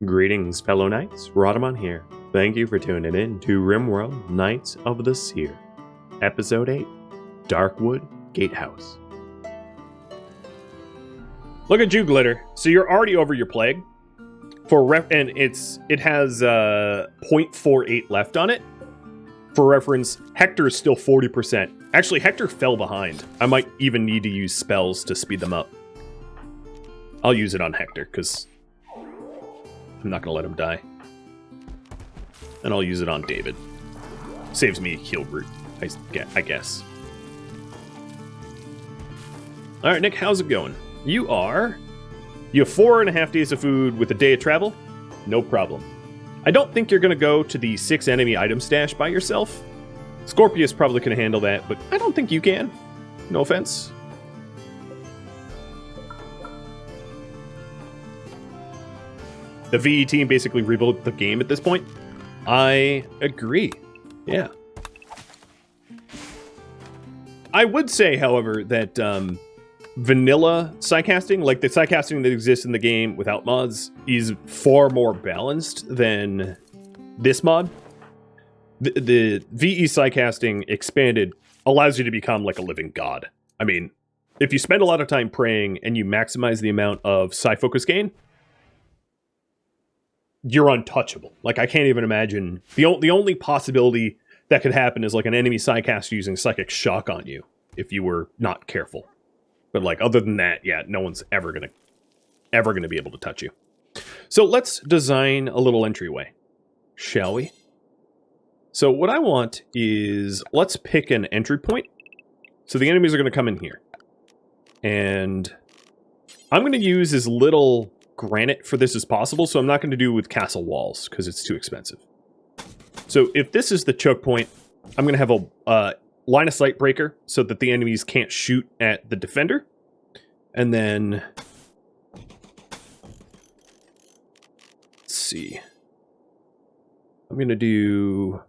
Greetings, fellow knights. Rodamon here. Thank you for tuning in to RimWorld Knights of the Seer, Episode 8, Darkwood Gatehouse. Look at you, Glitter. So you're already over your plague. And it has 0.48 left on it. For reference, Hector is still 40%. Actually, Hector fell behind. I might even need to use spells to speed them up. I'll use it on Hector, because I'm not going to let him die. And I'll use it on David. Saves me heal root, I guess. Alright, Nick, how's it going? You have 4.5 days of food with a day of travel? No problem. I don't think you're going to go to the 6 enemy item stash by yourself. Scorpius probably can handle that, but I don't think you can. No offense. The VE team basically rebuilt the game at this point. I agree. Yeah. I would say, however, that vanilla psycasting, like the psycasting that exists in the game without mods, is far more balanced than this mod. The VE psycasting expanded allows you to become like a living god. I mean, if you spend a lot of time praying and you maximize the amount of psi focus gain, you're untouchable. Like, I can't even imagine. The only possibility that could happen is like an enemy psycast using psychic shock on you if you were not careful. But like, other than that, yeah, no one's ever gonna be able to touch you. So let's design a little entryway, shall we? So what I want is, let's pick an entry point. So the enemies are gonna come in here. And I'm gonna use as little granite for this as possible, so I'm not going to do with castle walls because it's too expensive. So if this is the choke point, I'm going to have a line of sight breaker so that the enemies can't shoot at the defender. And then, let's see, I'm going to do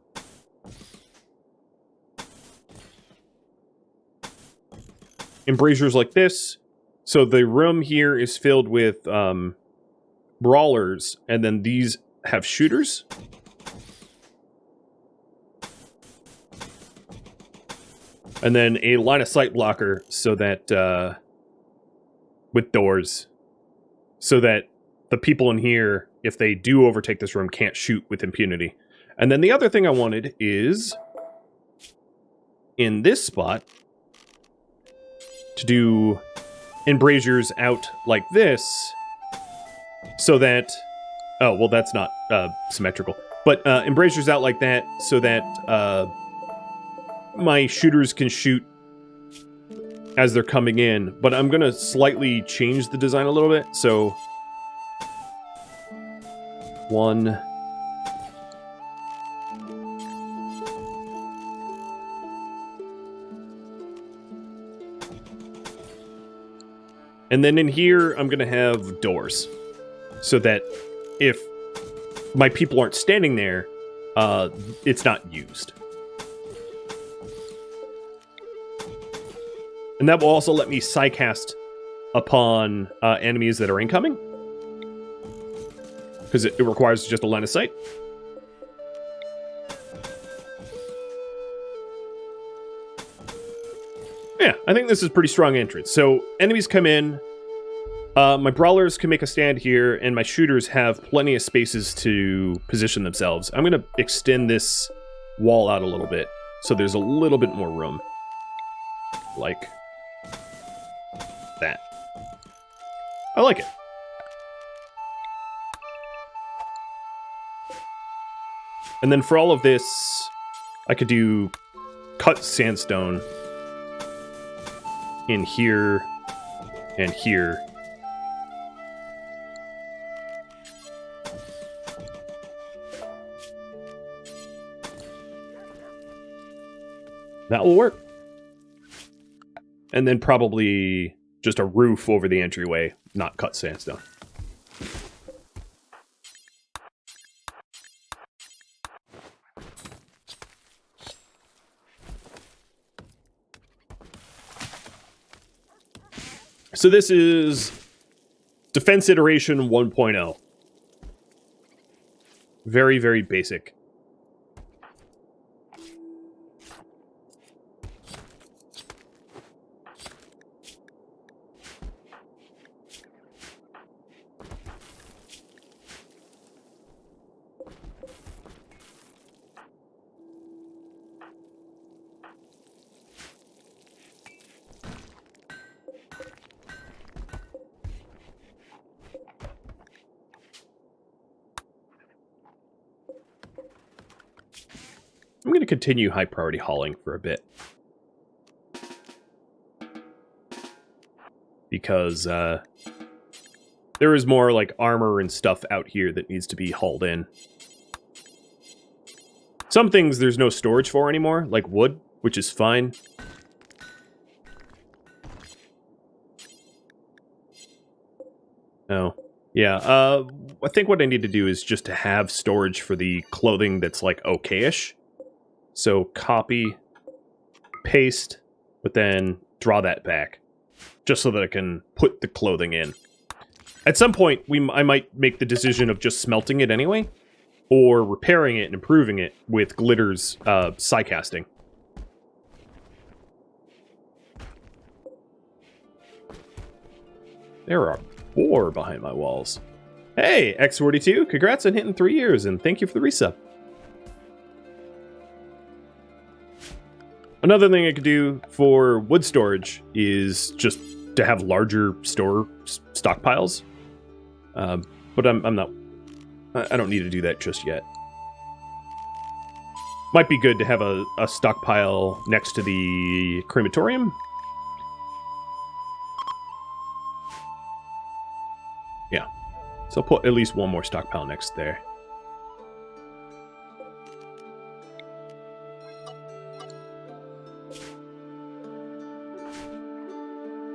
embrasures like this. So the room here is filled with brawlers, and then these have shooters. And then a line of sight blocker so that, with doors, so that the people in here, if they do overtake this room, can't shoot with impunity. And then the other thing I wanted is, in this spot, to do embrasures out like this, so that, oh, well, that's not symmetrical, but embrasures out like that so that my shooters can shoot as they're coming in. But I'm going to slightly change the design a little bit. So, one, and then in here, I'm going to have doors so that if my people aren't standing there, it's not used. And that will also let me psycast upon enemies that are incoming, because it requires just a line of sight. Yeah, I think this is pretty strong entrance. So enemies come in, my brawlers can make a stand here, and my shooters have plenty of spaces to position themselves. I'm going to extend this wall out a little bit, so there's a little bit more room. Like that. I like it. And then for all of this, I could do cut sandstone in here and here. That will work. And then probably just a roof over the entryway, not cut sandstone. So this is Defense Iteration 1.0. Very, very basic. I'm going to continue high priority hauling for a bit. Because there is more like armor and stuff out here that needs to be hauled in. Some things there's no storage for anymore, like wood, which is fine. Oh, yeah. I think what I need to do is just to have storage for the clothing that's like okay-ish. So copy, paste, but then draw that back, just so that I can put the clothing in. At some point, I might make the decision of just smelting it anyway, or repairing it and improving it with Glitter's psycasting. There are 4 behind my walls. Hey, X42, congrats on hitting 3 years, and thank you for the resub. Another thing I could do for wood storage is just to have larger stockpiles. But I'm not... I don't need to do that just yet. Might be good to have a stockpile next to the crematorium. Yeah. So I'll put at least one more stockpile next there.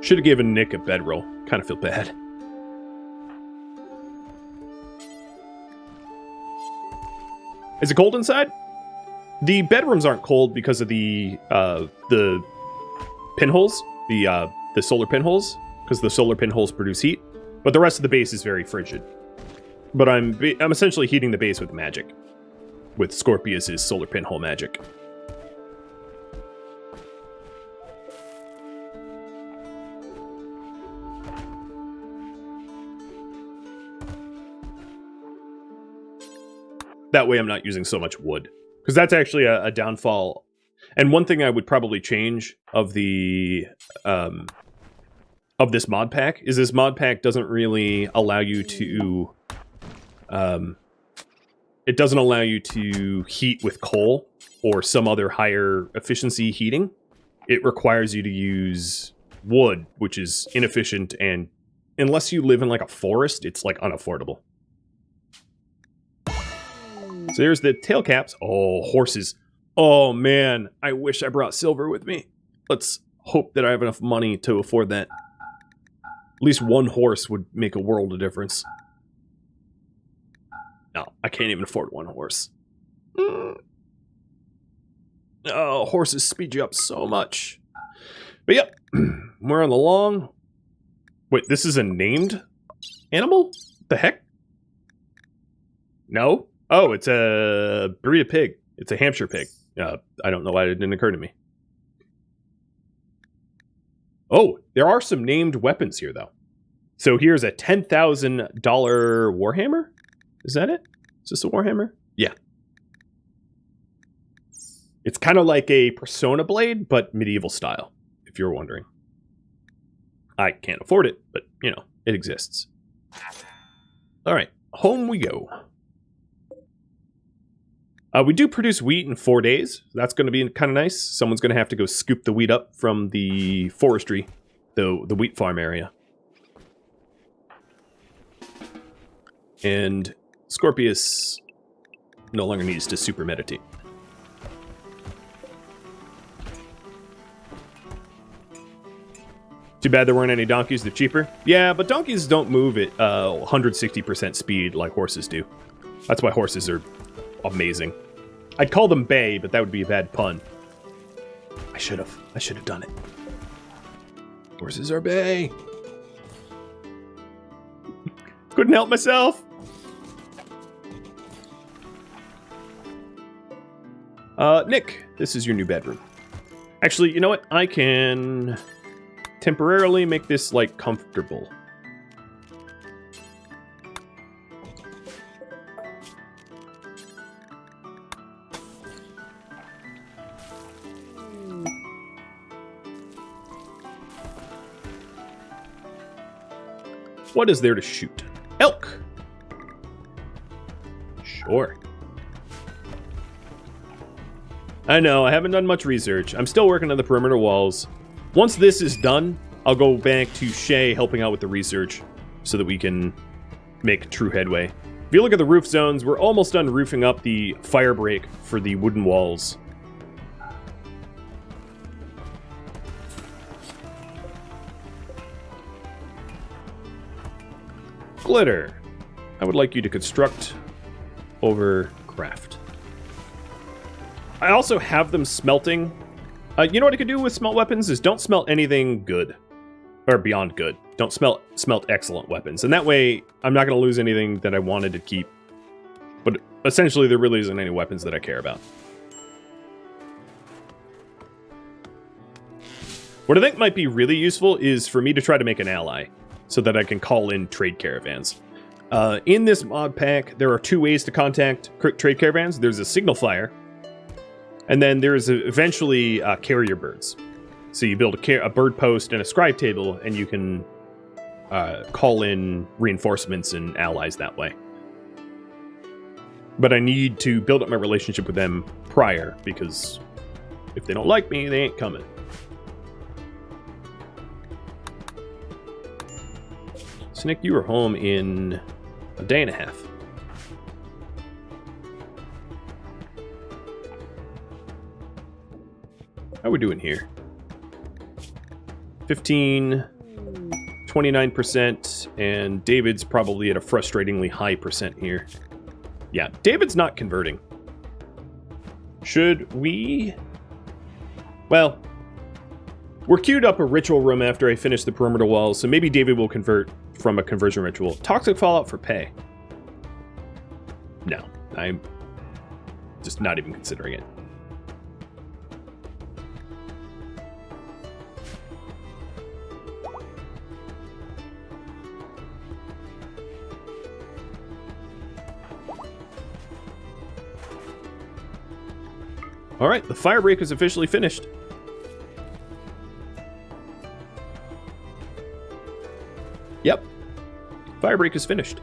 Should have given Nick a bedroll. Kind of feel bad. Is it cold inside? The bedrooms aren't cold because of the pinholes, the solar pinholes, because the solar pinholes produce heat. But the rest of the base is very frigid. But I'm essentially heating the base with magic, with Scorpius's solar pinhole magic. That way I'm not using so much wood. Because that's actually a downfall. And one thing I would probably change of the of this mod pack is this mod pack doesn't really allow you to it doesn't allow you to heat with coal or some other higher efficiency heating. It requires you to use wood, which is inefficient, and unless you live in like a forest, it's like unaffordable. So there's the tail caps. Oh, horses. Oh, man. I wish I brought silver with me. Let's hope that I have enough money to afford that. At least one horse would make a world of difference. No, I can't even afford one horse. Oh, horses speed you up so much. But yep, we're on the long... Wait, this is a named animal? The heck? No? Oh, it's a breed of pig. It's a Hampshire pig. I don't know why it didn't occur to me. Oh, there are some named weapons here, though. So here's a $10,000 Warhammer. Is that it? Is this a Warhammer? Yeah. It's kind of like a Persona blade, but medieval style, if you're wondering. I can't afford it, but, you know, it exists. All right, home we go. We do produce wheat in 4 days. That's going to be kind of nice. Someone's going to have to go scoop the wheat up from the forestry, the wheat farm area. And Scorpius no longer needs to super meditate. Too bad there weren't any donkeys. They're cheaper. Yeah, but donkeys don't move at 160% speed like horses do. That's why horses are amazing. I'd call them bay, but that would be a bad pun. I should have done it. Horses are bay. Couldn't help myself. Nick, this is your new bedroom. Actually, you know what? I can temporarily make this, like, comfortable. What is there to shoot? Elk! Sure. I know, I haven't done much research. I'm still working on the perimeter walls. Once this is done, I'll go back to Shay helping out with the research so that we can make true headway. If you look at the roof zones, we're almost done roofing up the fire break for the wooden walls. Glitter. I would like you to construct over craft. I also have them smelting. You know what I could do with smelt weapons is don't smelt anything good. Or beyond good. Don't smelt excellent weapons. And that way, I'm not going to lose anything that I wanted to keep. But essentially, there really isn't any weapons that I care about. What I think might be really useful is for me to try to make an ally, so that I can call in trade caravans. In this mod pack, there are two ways to contact trade caravans. There's a signal fire, and then there's eventually carrier birds. So you build a bird post and a scribe table, and you can call in reinforcements and allies that way. But I need to build up my relationship with them prior, because if they don't like me, they ain't coming. So Nick, you were home in a day and a half. How we doing here? 15, 29%, and David's probably at a frustratingly high percent here. Yeah, David's not converting. Should we? Well, we're queued up a ritual room after I finish the perimeter walls, so maybe David will convert from a conversion ritual. Toxic fallout for pay. No, I'm just not even considering it. All right, the fire break is officially finished. Yep, fire break is finished.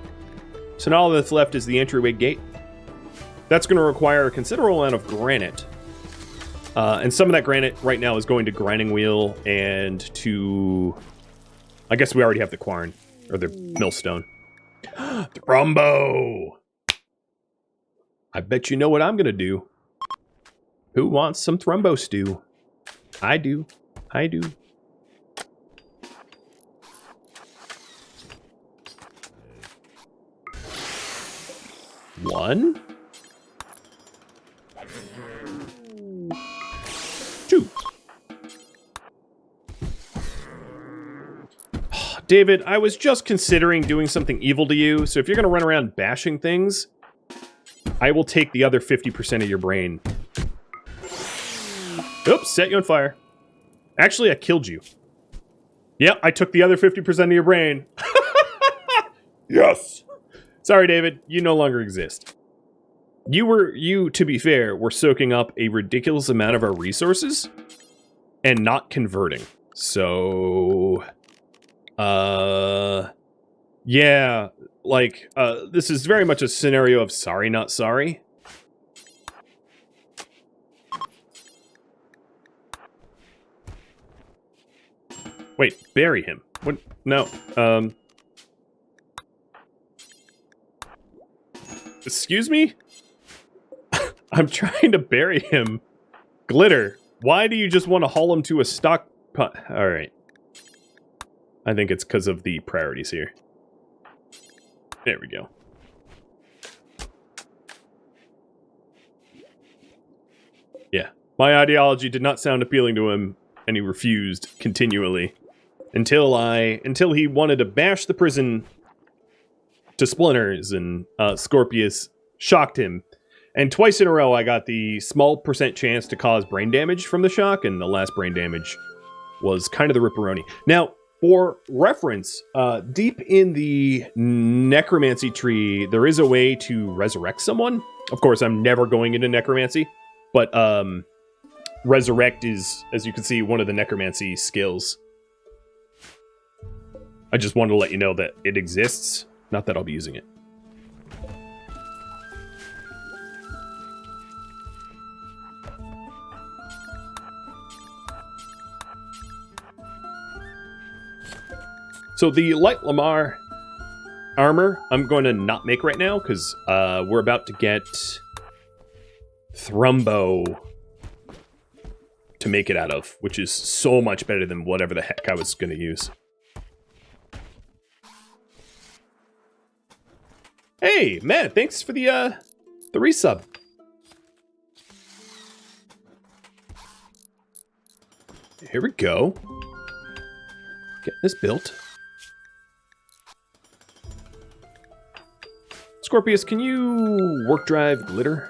So now all that's left is the entryway gate. That's going to require a considerable amount of granite. And some of that granite right now is going to grinding wheel and to... I guess we already have the quarn, or the millstone. Thrumbo! I bet you know what I'm going to do. Who wants some thrumbo stew? I do. I do. One. Two. David, I was just considering doing something evil to you, so if you're going to run around bashing things, I will take the other 50% of your brain. Oops, set you on fire. Actually, I killed you. Yep, I took the other 50% of your brain. Yes! Sorry, David, you no longer exist. You, to be fair, were soaking up a ridiculous amount of our resources and not converting. So, yeah, like, this is very much a scenario of sorry, not sorry. Wait, bury him. What? No, excuse me? I'm trying to bury him. Glitter, why do you just want to haul him to a stock pot? Alright. I think it's because of the priorities here. There we go. Yeah. My ideology did not sound appealing to him, and he refused continually. Until he wanted to bash the prison to splinters, and Scorpius shocked him. And twice in a row, I got the small percent chance to cause brain damage from the shock, and the last brain damage was kind of the ripperoni. Now, for reference, deep in the necromancy tree, there is a way to resurrect someone. Of course, I'm never going into necromancy, but resurrect is, as you can see, one of the necromancy skills. I just wanted to let you know that it exists. Not that I'll be using it. So the light Lamar armor, I'm going to not make right now, because we're about to get thrumbo to make it out of, which is so much better than whatever the heck I was going to use. Hey, Matt, thanks for the resub. Here we go. Get this built. Scorpius, can you work drive glitter?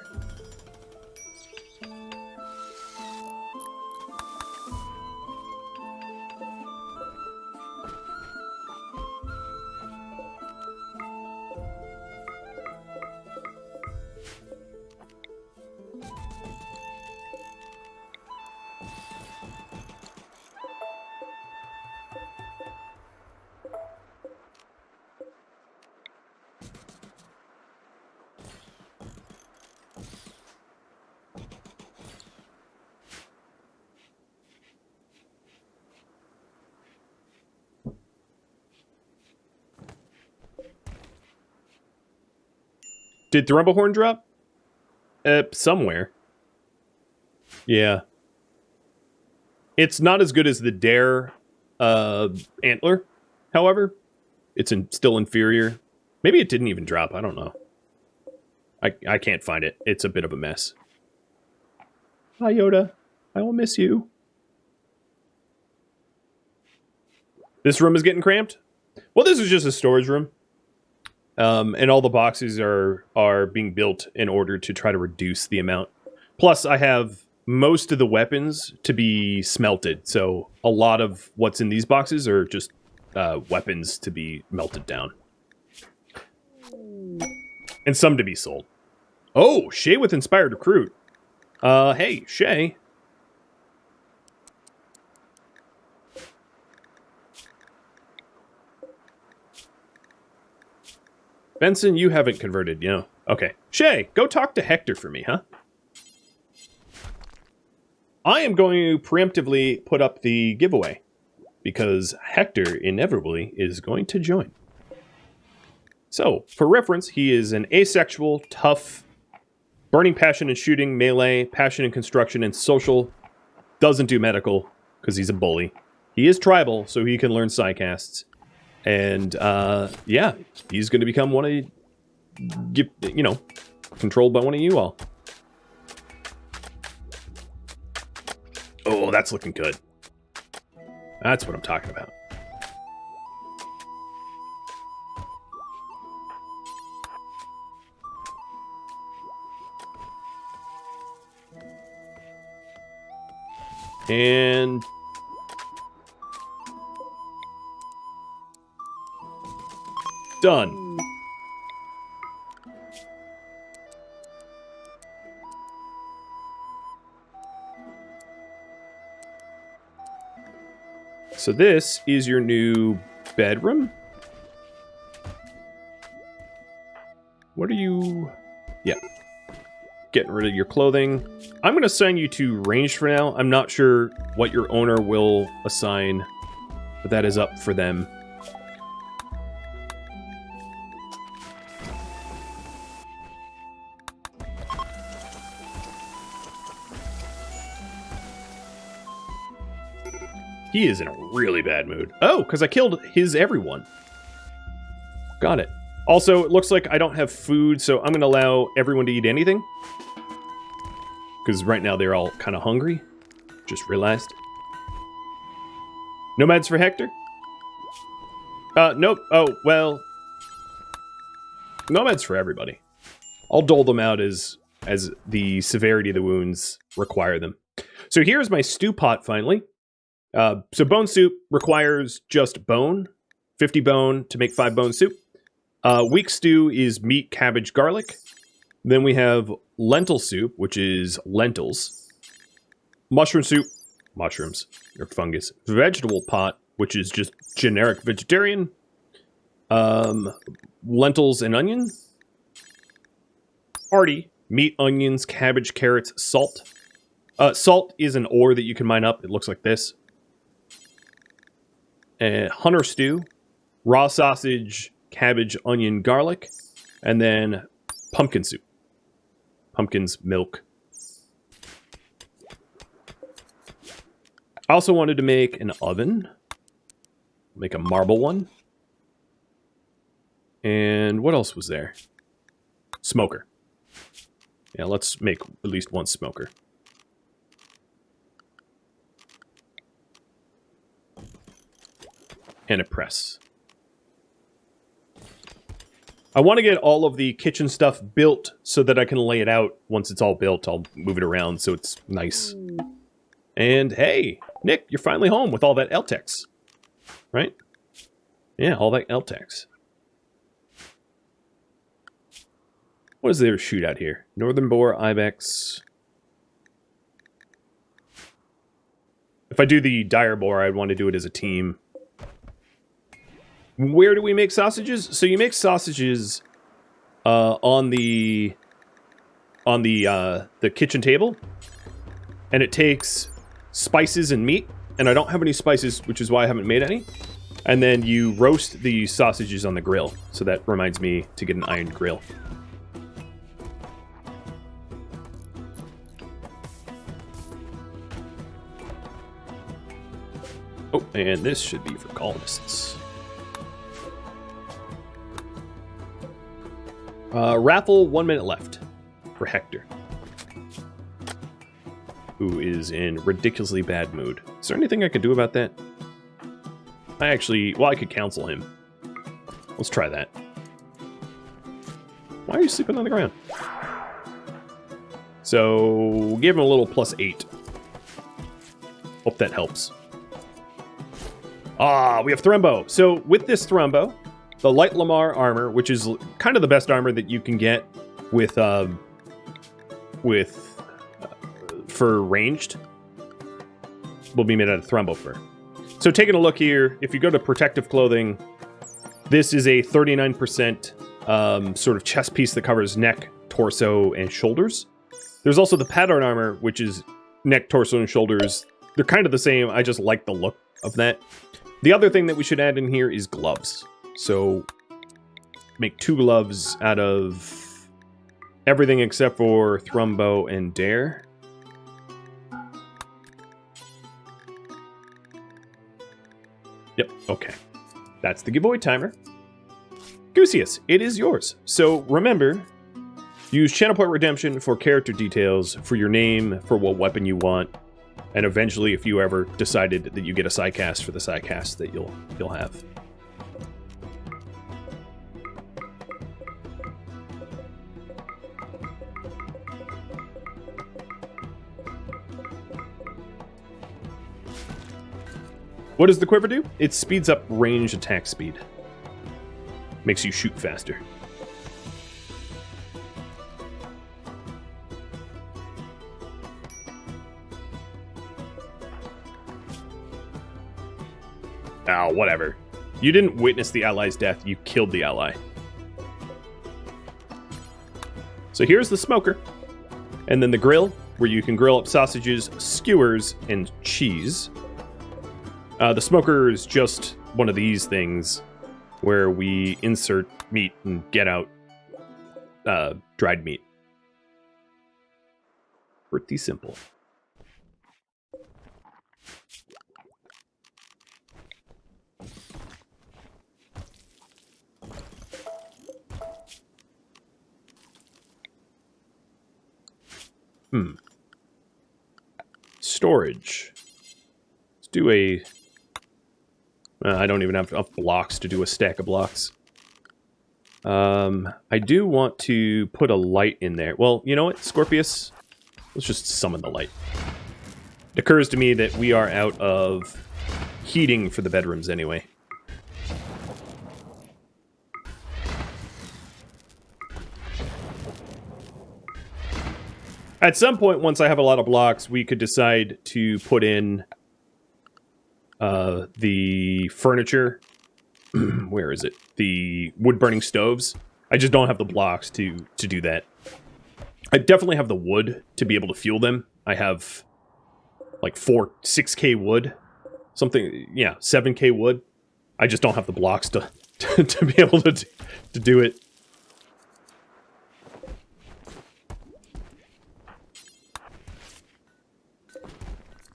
Did Thrumbo Horn drop? Somewhere. Yeah. It's not as good as the Dare Antler, however. It's still inferior. Maybe it didn't even drop, I don't know. I can't find it. It's a bit of a mess. Hi, Yoda. I will miss you. This room is getting cramped? Well, this is just a storage room. And all the boxes are being built in order to try to reduce the amount. Plus, I have most of the weapons to be smelted, so a lot of what's in these boxes are just weapons to be melted down. And some to be sold. Oh, Shay with Inspired Recruit. Hey, Shay. Benson, you haven't converted, you know. Okay. Shay, go talk to Hector for me, huh? I am going to preemptively put up the giveaway, because Hector inevitably is going to join. So, for reference, he is an asexual, tough, burning passion in shooting, melee, passion in construction, and social. Doesn't do medical, because he's a bully. He is tribal, so he can learn psycasts. And, yeah, he's going to become one of, you know, controlled by one of you all. Oh, that's looking good. That's what I'm talking about. And done. So this is your new bedroom. What are you? Yeah. Getting rid of your clothing. I'm going to assign you to ranged for now. I'm not sure what your owner will assign, but that is up for them. He is in a really bad mood. Oh, because I killed his everyone. Got it. Also, it looks like I don't have food, so I'm going to allow everyone to eat anything. Because right now they're all kind of hungry. Just realized. Nomads for Hector? Nope. Oh, well. Nomads for everybody. I'll dole them out as as the severity of the wounds require them. So here's my stew pot finally. So bone soup requires just bone, 50 bone to make 5 bone soup. Weak stew is meat, cabbage, garlic. Then we have lentil soup, which is lentils. Mushroom soup, mushrooms or fungus. Vegetable pot, which is just generic vegetarian. Lentils and onion. Hearty, meat, onions, cabbage, carrots, salt. Salt is an ore that you can mine up. It looks like this. Hunter stew, raw sausage, cabbage, onion, garlic, and then pumpkin soup. Pumpkins, milk. I also wanted to make an oven. Make a marble one. And what else was there? Smoker. Yeah, let's make at least one smoker. And a press. I want to get all of the kitchen stuff built so that I can lay it out. Once it's all built, I'll move it around so it's nice. And hey, Nick, you're finally home with all that LTEX. Right? Yeah, all that LTEX. What is their shootout here? Northern boar, ibex. If I do the dire boar, I'd want to do it as a team. Where do we make sausages? So you make sausages on the kitchen table, and it takes spices and meat. And I don't have any spices, which is why I haven't made any. And then you roast the sausages on the grill. So that reminds me to get an iron grill. Oh, and this should be for colonists. Raffle, 1 minute left for Hector, who is in ridiculously bad mood. Is there anything I could do about that? I could counsel him. Let's try that. Why are you sleeping on the ground? So, give him a little +8. Hope that helps. We have thrumbo. So, with this thrumbo, the light Lamar armor, which is kind of the best armor that you can get for ranged, will be made out of thrumbo fur. So taking a look here, if you go to protective clothing, this is a 39% sort of chest piece that covers neck, torso, and shoulders. There's also the pattern armor, which is neck, torso, and shoulders. They're kind of the same. I just like the look of that. The other thing that we should add in here is gloves. So make 2 gloves out of everything except for thrumbo and dare. Yep, okay. That's the giveaway timer. Gusius, it is yours. So remember, use Channel Point Redemption for character details, for your name, for what weapon you want, and eventually if you ever decided that you get a sidecast for the sidecast that you'll have. What does the quiver do? It speeds up range attack speed. Makes you shoot faster. Oh, whatever. You didn't witness the ally's death, you killed the ally. So here's the smoker. And then the grill, where you can grill up sausages, skewers, and cheese. The smoker is just one of these things where we insert meat and get out dried meat. Pretty simple. Storage. Let's do a... I don't even have enough blocks to do a stack of blocks. I do want to put a light in there. Well, you know what, Scorpius? Let's just summon the light. It occurs to me that we are out of heating for the bedrooms anyway. At some point, once I have a lot of blocks, we could decide to put in the furniture. Where is it? The wood-burning stoves. I just don't have the blocks to do that. I definitely have the wood to be able to fuel them. I have like 6K wood. Something, yeah, 7K wood. I just don't have the blocks to be able to do it.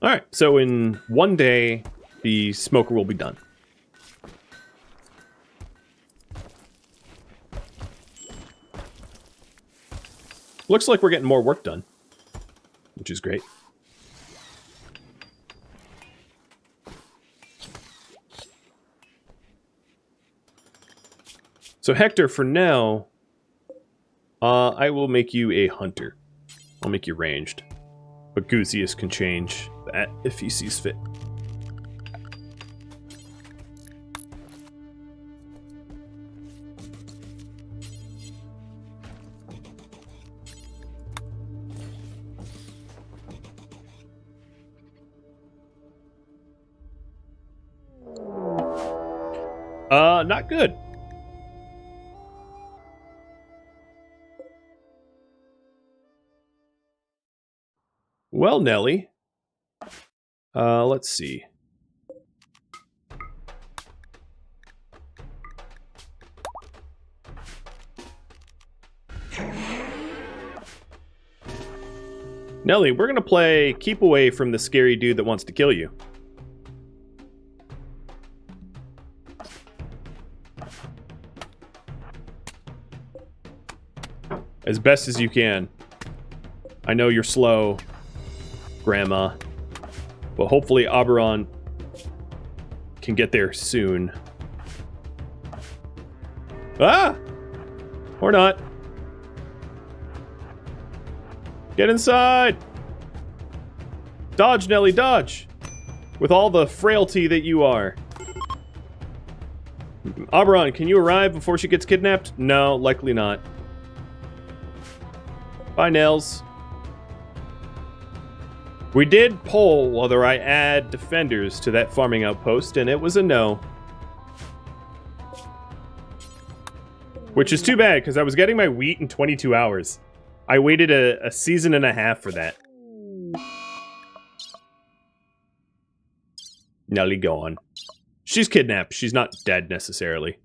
Alright, so in one day, the smoker will be done. Looks like we're getting more work done, which is great. So Hector, for now, I will make you a hunter. I'll make you ranged. But Guzius can change that if he sees fit. Not good. Well, Nelly. Let's see. Nelly, we're gonna play keep away from the scary dude that wants to kill you. As best as you can. I know you're slow, Grandma, but hopefully Oberon can get there soon. Ah! Or not. Get inside! Dodge, Nelly, dodge! With all the frailty that you are. Oberon, can you arrive before she gets kidnapped? No, likely not. Bye, Nels. We did poll whether I add defenders to that farming outpost, and it was a no. Which is too bad, because I was getting my wheat in 22 hours. I waited a season and a half for that. Nelly gone. She's kidnapped. She's not dead, necessarily.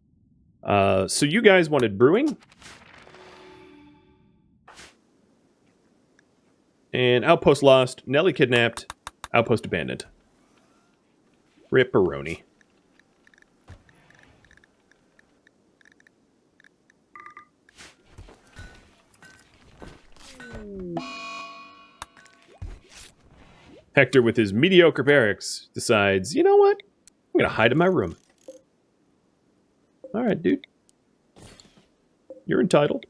So you guys wanted brewing? And outpost lost, Nelly kidnapped, outpost abandoned. Ripperoni. Hector, with his mediocre barracks, decides, you know what? I'm gonna hide in my room. Alright, dude. You're entitled.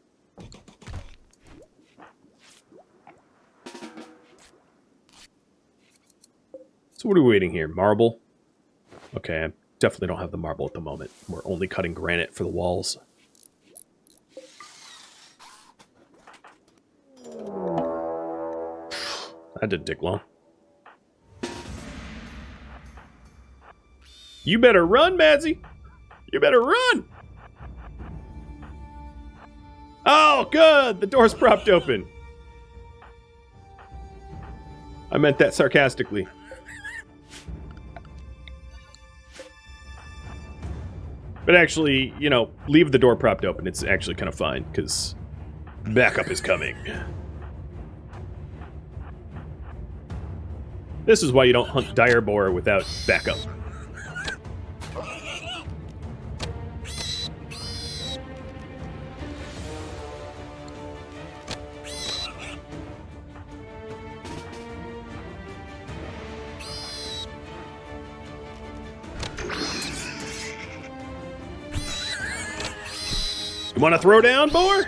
So what are we waiting here? Marble? Okay, I definitely don't have the marble at the moment. We're only cutting granite for the walls. That didn't take long. You better run, Madsy! You better run! Oh, good! The door's propped open. I meant that sarcastically. But actually, you know, leave the door propped open. It's actually kind of fine, because backup is coming. This is why you don't hunt dire boar without backup. You want to throw down, boy?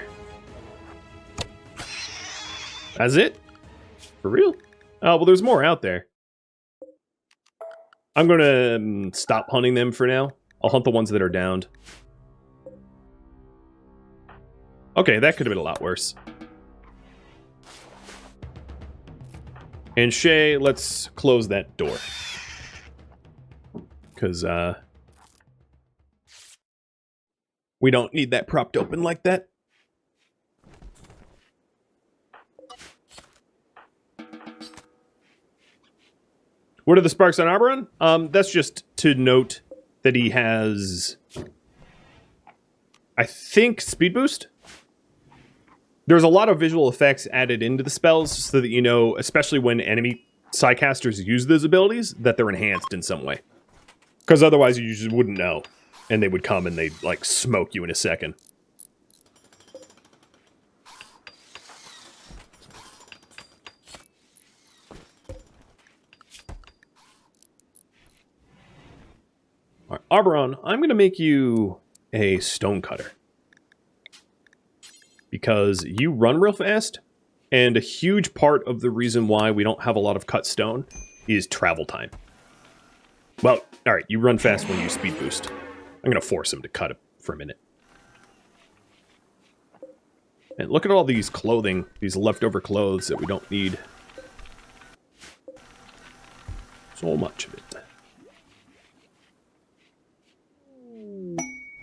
That's it? For real? Oh, well, there's more out there. I'm going to stop hunting them for now. I'll hunt the ones that are downed. Okay, that could have been a lot worse. And Shay, let's close that door. Because, we don't need that propped open like that. What are the sparks on Arboron? That's just to note that he has, I think, speed boost. There's a lot of visual effects added into the spells so that you know, especially when enemy psycasters use those abilities, that they're enhanced in some way. Because otherwise you just wouldn't know. And they would come and they'd, like, smoke you in a second. All right, Arboron, I'm going to make you a stonecutter. Because you run real fast, and a huge part of the reason why we don't have a lot of cut stone is travel time. Well, alright, you run fast when you speed boost. I'm going to force him to cut it for a minute. And look at all these clothing, these leftover clothes that we don't need. So much of it.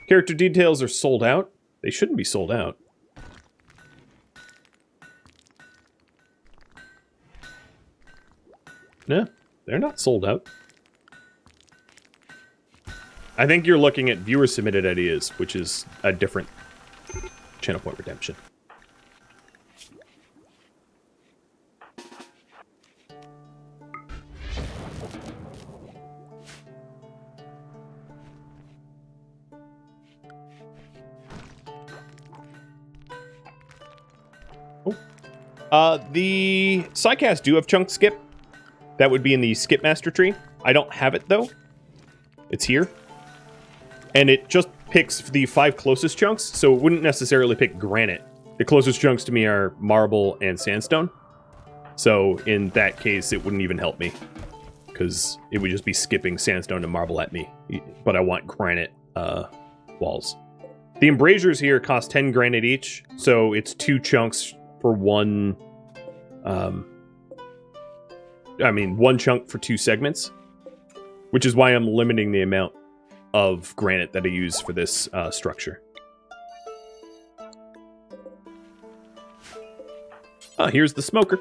Character details are sold out. They shouldn't be sold out. No, they're not sold out. I think you're looking at viewer-submitted ideas, which is a different channel point redemption. The Psycast do have chunk skip. That would be in the skip master tree. I don't have it, though. It's here. And it just picks the 5 closest chunks, so it wouldn't necessarily pick granite. The closest chunks to me are marble and sandstone. So in that case, it wouldn't even help me. Because it would just be skipping sandstone and marble at me. But I want granite walls. The embrasures here cost 10 granite each, so it's 2 chunks for one... one chunk for 2 segments. Which is why I'm limiting the amount of granite that I use for this structure. Here's the smoker.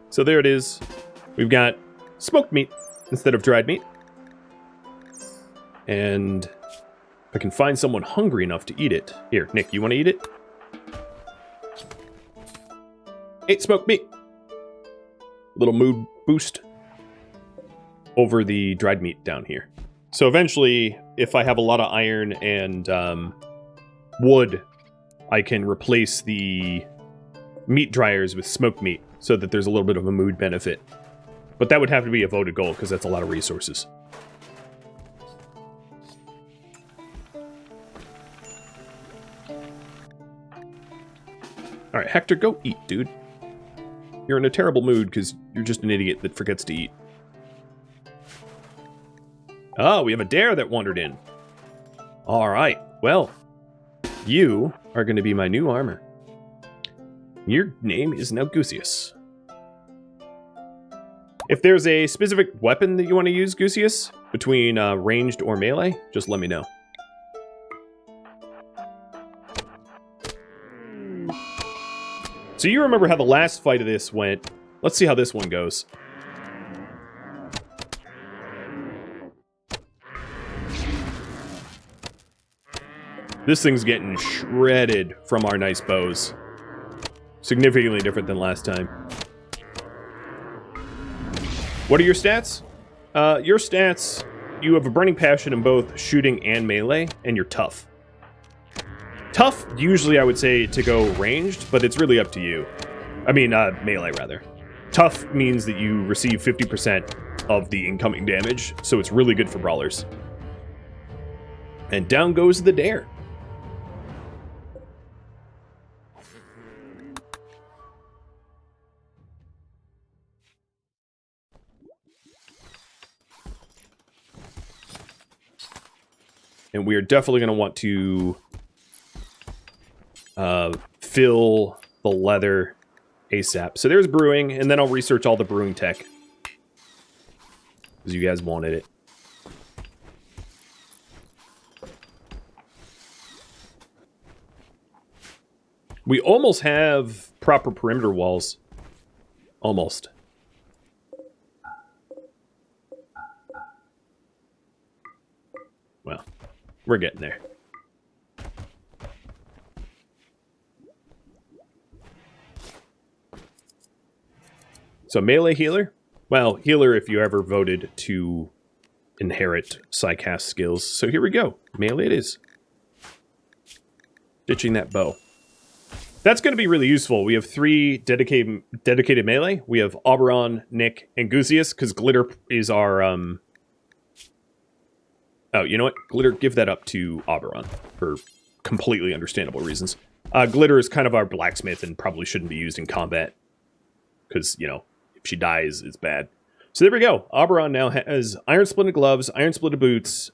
So there it is. We've got smoked meat instead of dried meat. And I can find someone hungry enough to eat it. Here, Nick, you want to eat it? Ate smoked meat. Little mood boost over the dried meat down here. So eventually, if I have a lot of iron and wood, I can replace the meat dryers with smoked meat so that there's a little bit of a mood benefit. But that would have to be a voted goal because that's a lot of resources. Alright, Hector, go eat, dude. You're in a terrible mood because you're just an idiot that forgets to eat. Oh, we have a dare that wandered in. Alright, well, you are going to be my new armor. Your name is now Gusius. If there's a specific weapon that you want to use, Gusius, between ranged or melee, just let me know. So you remember how the last fight of this went. Let's see how this one goes. This thing's getting shredded from our nice bows. Significantly different than last time. What are your stats? Your stats, you have a burning passion in both shooting and melee, and you're tough. Tough, usually I would say to go ranged, but it's really up to you. I mean, melee, rather. Tough means that you receive 50% of the incoming damage, so it's really good for brawlers. And down goes the dare. And we are definitely going to want to fill the leather ASAP. So there's brewing, and then I'll research all the brewing tech. Because you guys wanted it. We almost have proper perimeter walls. Almost. Well, we're getting there. So melee healer? Well, healer if you ever voted to inherit psycast skills. So here we go. Melee it is. Ditching that bow. That's going to be really useful. We have 3 dedicated melee. We have Oberon, Nick, and Guzius, because Glitter is our... Oh, you know what? Glitter, give that up to Oberon, for completely understandable reasons. Glitter is kind of our blacksmith and probably shouldn't be used in combat. Because, you know, if she dies, it's bad. So there we go. Oberon now has iron splinted gloves, iron splinted boots,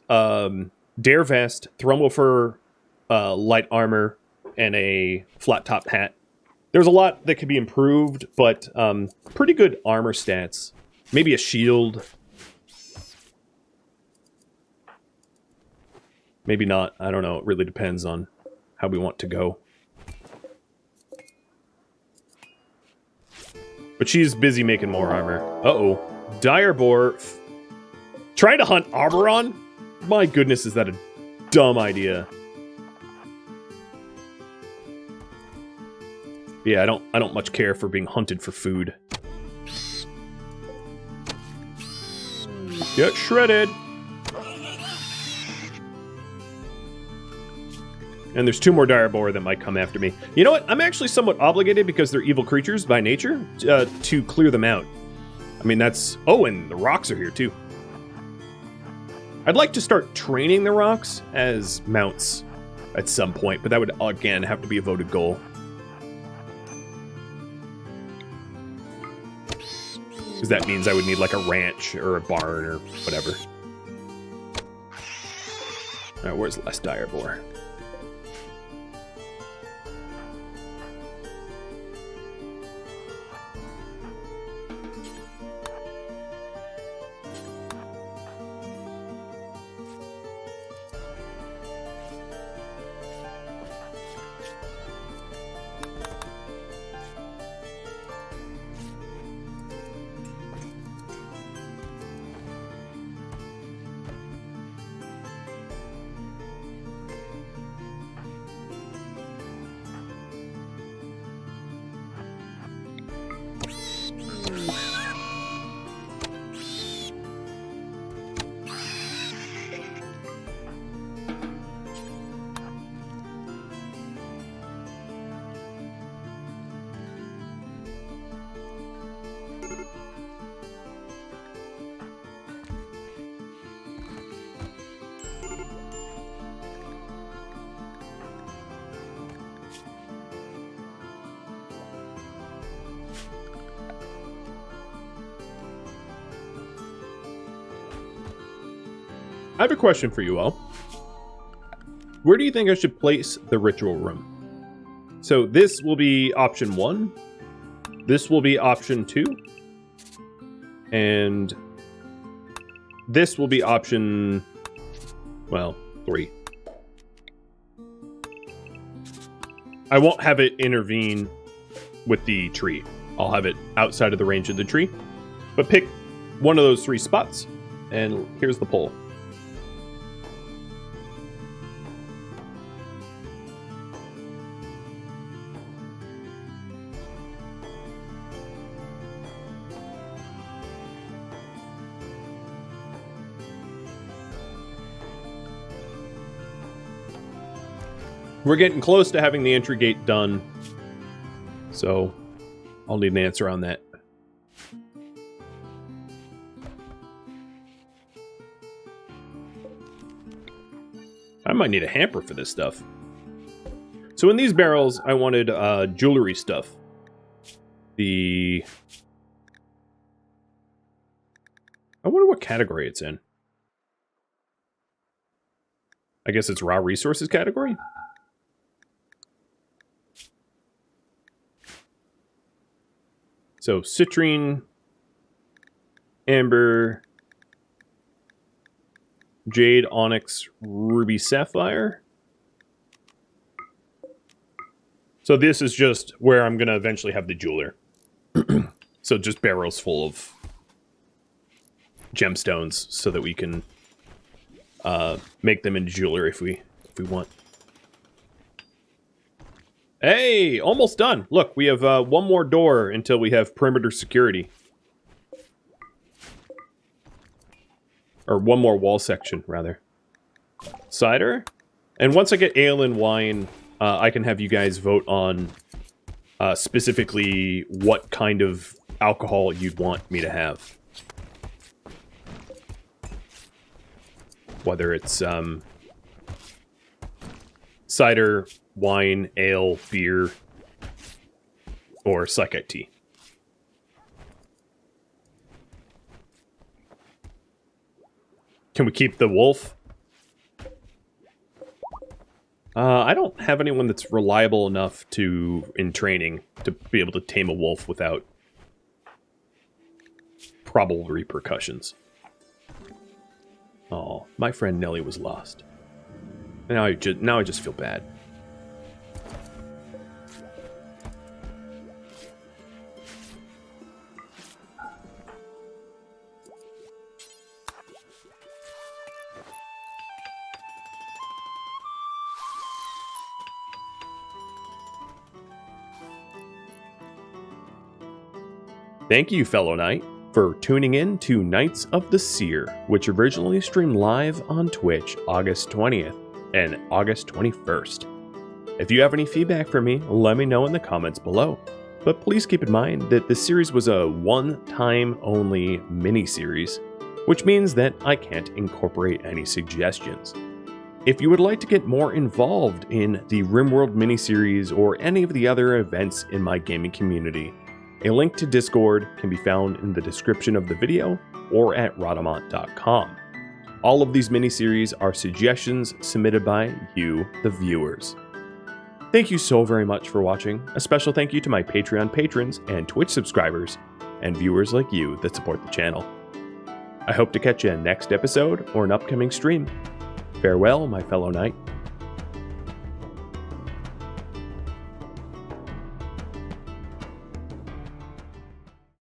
dare vest, thrumbo fur, light armor, and a flat top hat. There's a lot that could be improved, but pretty good armor stats. Maybe a shield. Maybe not. I don't know. It really depends on how we want to go. But she's busy making more armor. Uh-oh. Direboar. Trying to hunt Oberon? My goodness, is that a dumb idea. Yeah, I don't much care for being hunted for food. Get shredded. And there's 2 more Direboar that might come after me. You know what? I'm actually somewhat obligated because they're evil creatures by nature to clear them out. I mean, that's... Oh, and the rocks are here too. I'd like to start training the rocks as mounts at some point, but that would, again, have to be a voted goal. Because that means I would need like a ranch or a barn or whatever. Alright, where's the last Direboar? I have a question for you all. Where do you think I should place the ritual room? So this will be option 1. This will be option 2. And this will be option, well, 3. I won't have it intervene with the tree. I'll have it outside of the range of the tree. But pick one of those 3 spots. And here's the poll. We're getting close to having the entry gate done, so I'll need an answer on that. I might need a hamper for this stuff. So in these barrels, I wanted jewelry stuff. I wonder what category it's in. I guess it's raw resources category. So citrine, amber, jade, onyx, ruby, sapphire. So this is just where I'm going to eventually have the jeweler. So just barrels full of gemstones so that we can make them into jewelry if we want. Hey, almost done. Look, we have one more door until we have perimeter security. Or one more wall section, rather. Cider. And once I get ale and wine, I can have you guys vote on specifically what kind of alcohol you'd want me to have. Whether it's cider, wine, ale, beer, or psychic tea. Can we keep the wolf? I don't have anyone that's reliable enough in training to be able to tame a wolf without probable repercussions. Oh, my friend Nelly was lost. Now I just feel bad. Thank you, fellow knight, for tuning in to Knights of the Seer, which originally streamed live on Twitch August 20th and August 21st. If you have any feedback for me, let me know in the comments below. But please keep in mind that this series was a one-time only mini-series, which means that I can't incorporate any suggestions. If you would like to get more involved in the RimWorld mini-series or any of the other events in my gaming community, a link to Discord can be found in the description of the video or at rodamont.com. All of these miniseries are suggestions submitted by you, the viewers. Thank you so very much for watching. A special thank you to my Patreon patrons and Twitch subscribers and viewers like you that support the channel. I hope to catch you in next episode or an upcoming stream. Farewell, my fellow knight.